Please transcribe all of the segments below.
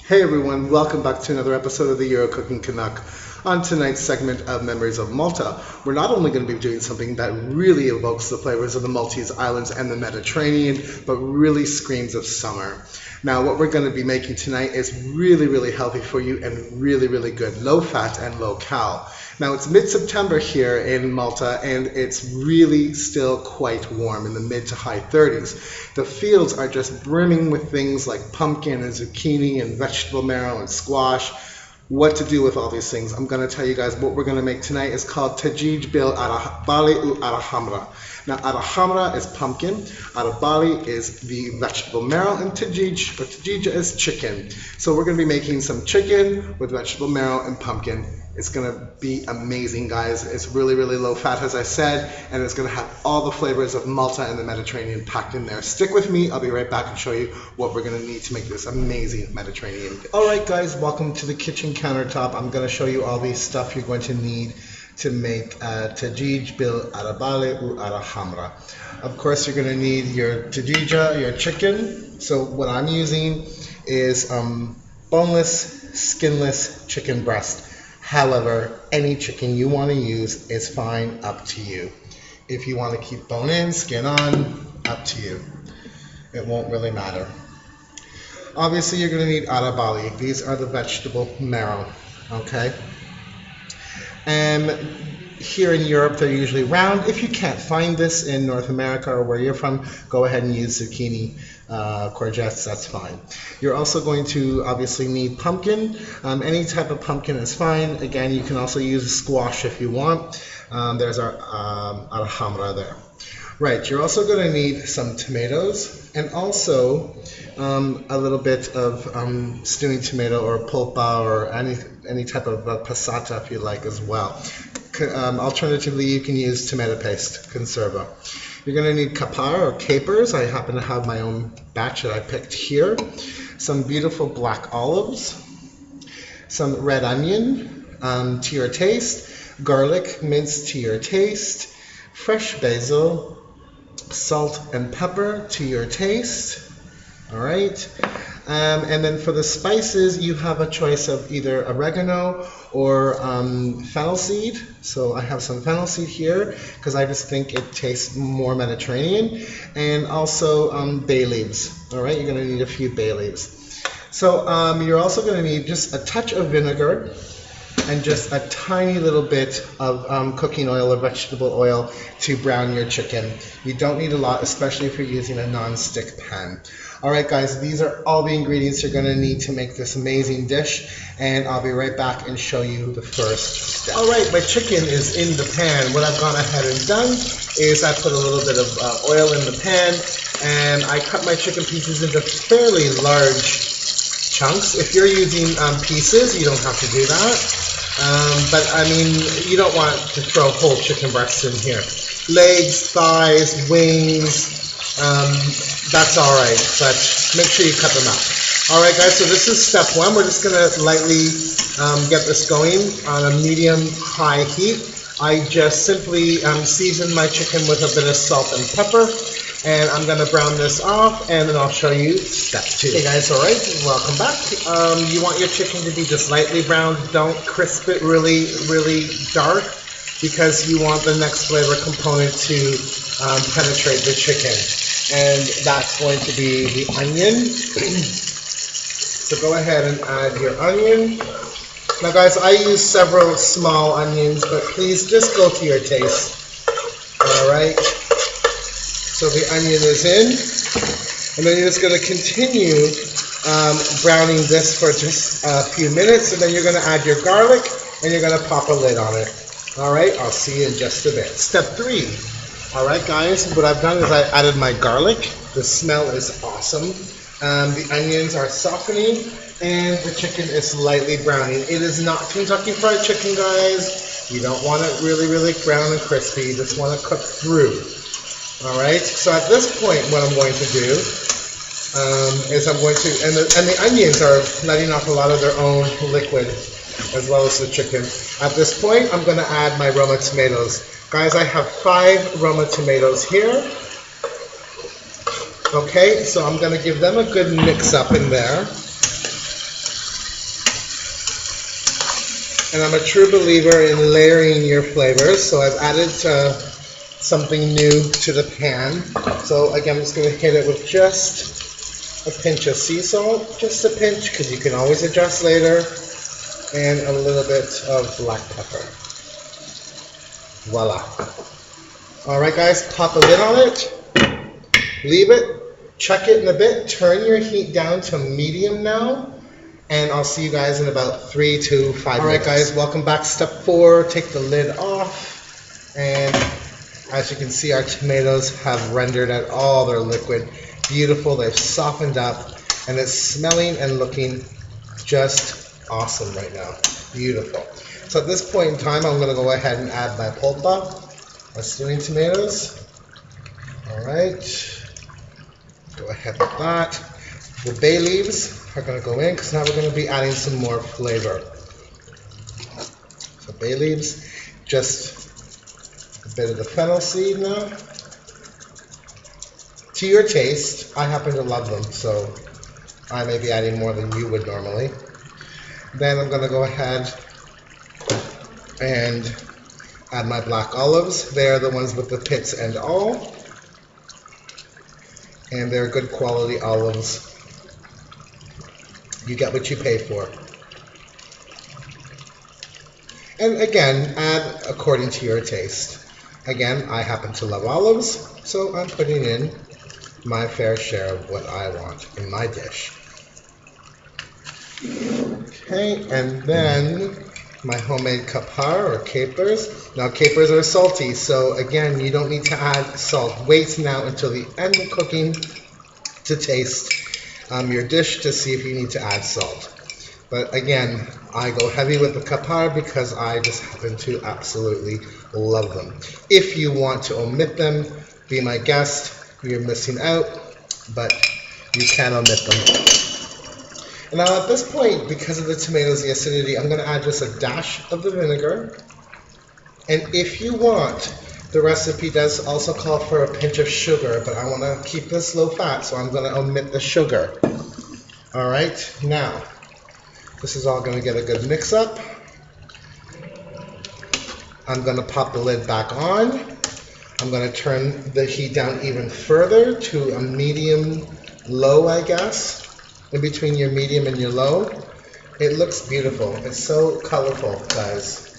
Hey everyone, welcome back to another episode of the Euro Cooking Canuck. On tonight's segment of Memories of Malta, we're not only going to be doing something that really evokes the flavors of the Maltese Islands and the Mediterranean, but really screams of summer. Now what we're going to be making tonight is really healthy for you and really good, low fat and low cal. Now it's mid-September here in Malta and it's really still quite warm in the mid to high 30s. The fields are just brimming with things like pumpkin and zucchini and vegetable marrow and squash. What to do with all these things, I'm going to tell you guys. What we're going to make tonight is called TIGIEG BIL-QARA HAMRA. Now QARA HAMRA is pumpkin, BAGHALI is the vegetable marrow, and TIGIEG is chicken. So we're going to be making some chicken with vegetable marrow and pumpkin. It's going to be amazing, guys. It's really low fat, as I said, and it's going to have all the flavors of Malta and the Mediterranean packed in there. Stick with me. I'll be right back and show you what we're going to need to make this amazing Mediterranean dish. All right, guys, welcome to the kitchen countertop. I'm going to show you all the stuff you're going to need to make TIGIEG BIL-QARA HAMRA. Of course, you're going to need your TIGIEG, your chicken. So what I'm using is boneless, skinless chicken breast. However, any chicken you want to use is fine, up to you. If you want to keep bone in, skin on, up to you. It won't really matter. Obviously, you're going to need BAGHALI. These are the vegetable marrow, okay? And here in Europe, they're usually round. If you can't find this in North America or where you're from, go ahead and use zucchini, courgettes, that's fine. You're also going to obviously need pumpkin. Any type of pumpkin is fine. Again, you can also use squash if you want. There's our QARA HAMRA there. Right, you're also going to need some tomatoes and also a little bit of stewing tomato or pulpa or any type of passata if you like as well. Alternatively, you can use tomato paste, conserva. You're going to need kapar or capers. I happen to have my own batch that I picked here. Some beautiful black olives, some red onion to your taste, garlic minced to your taste, fresh basil, salt and pepper to your taste. All right. And then for the spices, you have a choice of either oregano or fennel seed. So I have some fennel seed here because I just think it tastes more Mediterranean. And also bay leaves. All right, you're going to need a few bay leaves. So you're also going to need just a touch of vinegar and just a tiny little bit of cooking oil or vegetable oil to brown your chicken. You don't need a lot, especially if you're using a non-stick pan. All right, guys, these are all the ingredients you're going to need to make this amazing dish, and I'll be right back and show you the first step. All right, my chicken is in the pan. What I've gone ahead and done is I put a little bit of oil in the pan, and I cut my chicken pieces into fairly large chunks. If you're using pieces, you don't have to do that. But I mean, you don't want to throw whole chicken breasts in here. Legs, thighs, wings, that's all right, but make sure you cut them out. All right, guys, so this is step one. We're just gonna lightly get this going on a medium-high heat. I just simply season my chicken with a bit of salt and pepper, and I'm gonna brown this off, and then I'll show you step two. Hey guys, all right, welcome back. You want your chicken to be just lightly browned. Don't crisp it really dark, because you want the next flavor component to penetrate the chicken. And that's going to be the onion. So go ahead and add your onion. Now guys, I use several small onions, but please just go to your taste. All right. So the onion is in. And then you're just going to continue browning this for just a few minutes. And then you're going to add your garlic and you're going to pop a lid on it. All right, I'll see you in just a bit. Step three. All right, guys, what I've done is I added my garlic. The smell is awesome. The onions are softening, and the chicken is lightly browning. It is not Kentucky Fried Chicken, guys. You don't want it really brown and crispy. You just want to cook through. All right, so at this point, what I'm going to do is I'm going to, and the onions are letting off a lot of their own liquid, as well as the chicken. At this point, I'm going to add my Roma tomatoes. Guys, I have 5 Roma tomatoes here. Okay, so I'm going to give them a good mix up in there. And I'm a true believer in layering your flavors, so I've added something new to the pan. So again, I'm just going to hit it with just a pinch of sea salt, just a pinch, because you can always adjust later, and a little bit of black pepper. Voila. Alright guys, pop a lid on it, leave it, check it in a bit, turn your heat down to medium now, and I'll see you guys in about 3 to 5 minutes. Alright guys, welcome back. Step 4, take the lid off, and as you can see, our tomatoes have rendered out all their liquid. Beautiful, they've softened up, and it's smelling and looking just awesome right now. Beautiful. So at this point in time, I'm going to go ahead and add my pulpa, my stewing tomatoes. Alright, go ahead with that. The bay leaves are going to go in because now we're going to be adding some more flavor. So bay leaves, just a bit of the fennel seed now. To your taste, I happen to love them, so I may be adding more than you would normally. Then I'm going to go ahead and add my black olives. They are the ones with the pits and all. And they're good quality olives. You get what you pay for. And again, add according to your taste. Again, I happen to love olives, so I'm putting in my fair share of what I want in my dish. Okay, and then my homemade QARA or capers. Now capers are salty, so again, you don't need to add salt. Wait now until the end of cooking to taste your dish to see if you need to add salt. But again, I go heavy with the QARA because I just happen to absolutely love them. If you want to omit them, be my guest. You're missing out, but you can omit them. And now at this point, because of the tomatoes, the acidity, I'm going to add just a dash of the vinegar. And if you want, the recipe does also call for a pinch of sugar, but I want to keep this low fat, so I'm going to omit the sugar. Alright, now, this is all going to get a good mix up. I'm going to pop the lid back on. I'm going to turn the heat down even further to a medium low, I guess, in between your medium and your low. It looks beautiful. It's so colorful, guys.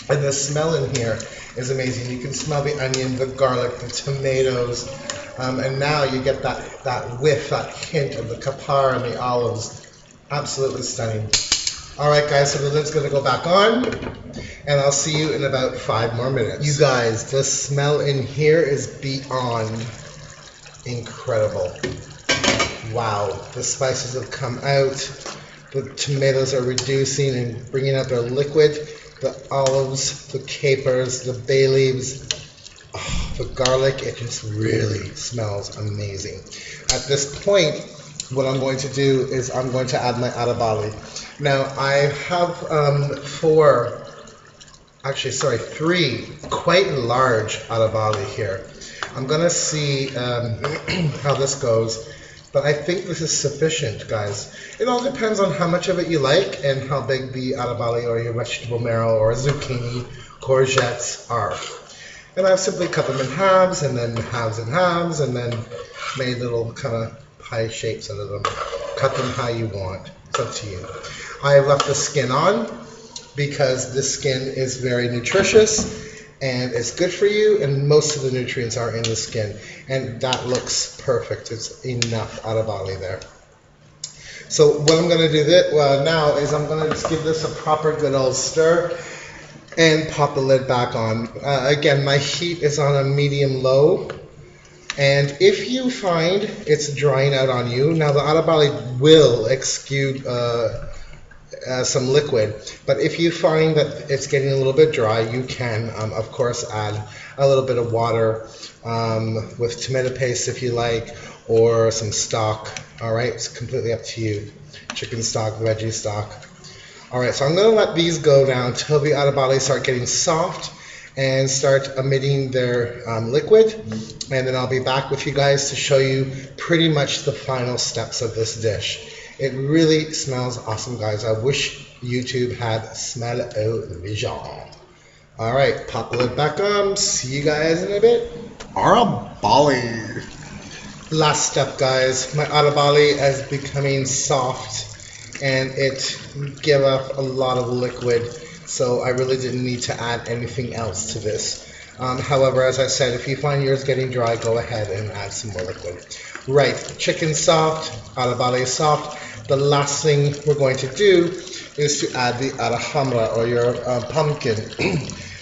And the smell in here is amazing. You can smell the onion, the garlic, the tomatoes, and now you get that whiff, that hint of the QARA and the olives. Absolutely stunning. Alright guys, so the lid's going to go back on, and I'll see you in about 5 more minutes. You guys, the smell in here is beyond incredible. Wow, the spices have come out, the tomatoes are reducing and bringing out their liquid, the olives, the capers, the bay leaves, oh, the garlic, it just really smells amazing. At this point, what I'm going to do is I'm going to add my BAGHALI. Now I have 3 quite large BAGHALI here. I'm going to see how this goes, but I think this is sufficient, guys. It all depends on how much of it you like and how big the BAGHALI or your vegetable marrow or zucchini, courgettes are. And I've simply cut them in halves and then halves and halves and then made little kind of pie shapes out of them. Cut them how you want. It's up to you. I have left the skin on because the skin is very nutritious and it's good for you, and most of the nutrients are in the skin, and that looks perfect. It's enough BAGHALI there. So what I'm going to do now is I'm going to just give this a proper good old stir and pop the lid back on. Again, my heat is on a medium low. And if you find it's drying out on you, now the BAGHALI will exude some liquid, but if you find that it's getting a little bit dry, you can, of course, add a little bit of water with tomato paste if you like, or some stock. All right, it's completely up to you. Chicken stock, veggie stock. All right, so I'm going to let these go now until the BAGHALI start getting soft and start emitting their liquid, and then I'll be back with you guys to show you pretty much the final steps of this dish. It really smells awesome, guys. I wish YouTube had smell-o-vision. All right, pop the lid back on. See you guys in a bit. BAGHALI. Last step, guys. My BAGHALI is becoming soft and it gave up a lot of liquid, so I really didn't need to add anything else to this. However, as I said, if you find yours getting dry, go ahead and add some more liquid. Right, chicken soft, BAGHALI is soft. The last thing we're going to do is to add the QARA HAMRA, or your pumpkin.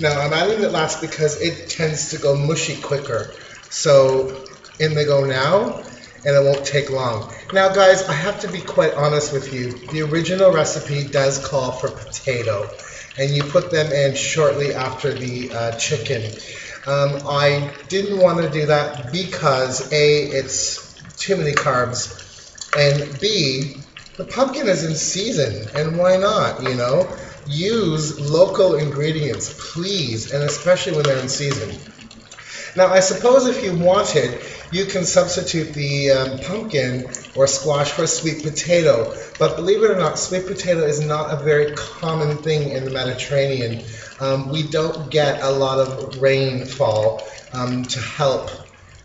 Now, I'm adding it last because it tends to go mushy quicker. So in they go now, and it won't take long. Now, guys, I have to be quite honest with you. The original recipe does call for potato, and you put them in shortly after the chicken. I didn't want to do that because A, it's too many carbs, and B, the pumpkin is in season, and why not, you know? Use local ingredients, please, and especially when they're in season. Now, I suppose if you wanted, you can substitute the pumpkin or squash for sweet potato, but believe it or not, sweet potato is not a very common thing in the Mediterranean. We don't get a lot of rainfall to help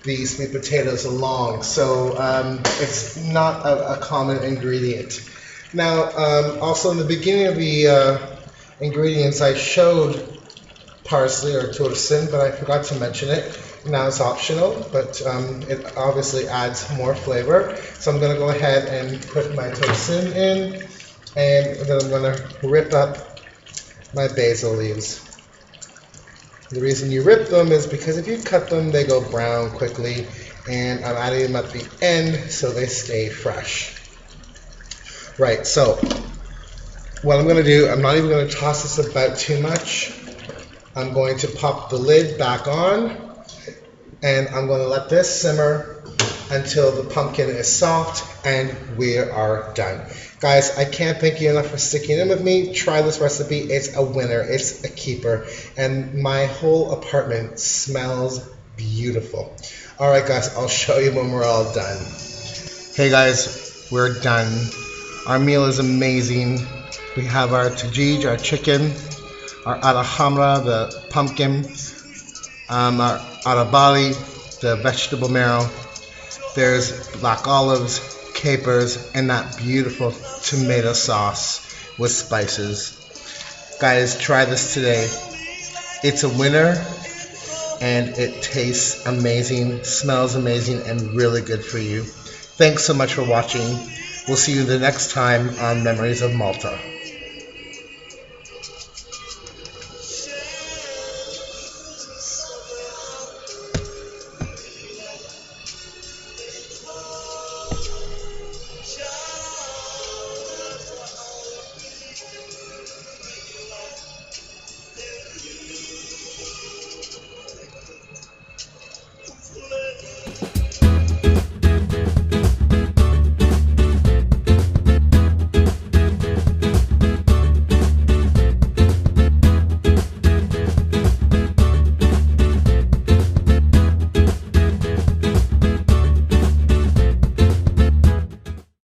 the sweet potatoes along, so it's not a common ingredient. Now, also in the beginning of the ingredients, I showed parsley or torsin, but I forgot to mention it. Now it's optional, but it obviously adds more flavor. So I'm going to go ahead and put my torsin in, and then I'm going to rip up my basil leaves. The reason you rip them is because if you cut them, they go brown quickly, and I'm adding them at the end so they stay fresh. Right, so what I'm going to do, I'm not even going to toss this about too much. I'm going to pop the lid back on, and I'm going to let this simmer until the pumpkin is soft, and we are done. Guys, I can't thank you enough for sticking in with me. Try this recipe. It's a winner. It's a keeper. And my whole apartment smells beautiful. All right, guys, I'll show you when we're all done. Hey, guys, we're done. Our meal is amazing. We have our TIGIEG, our chicken, our QARA HAMRA, the pumpkin, our BAGHALI, the vegetable marrow. There's black olives, capers, and that beautiful tomato sauce with spices. Guys, try this today. It's a winner, and it tastes amazing, smells amazing, and really good for you. Thanks so much for watching. We'll see you the next time on Memories of Malta.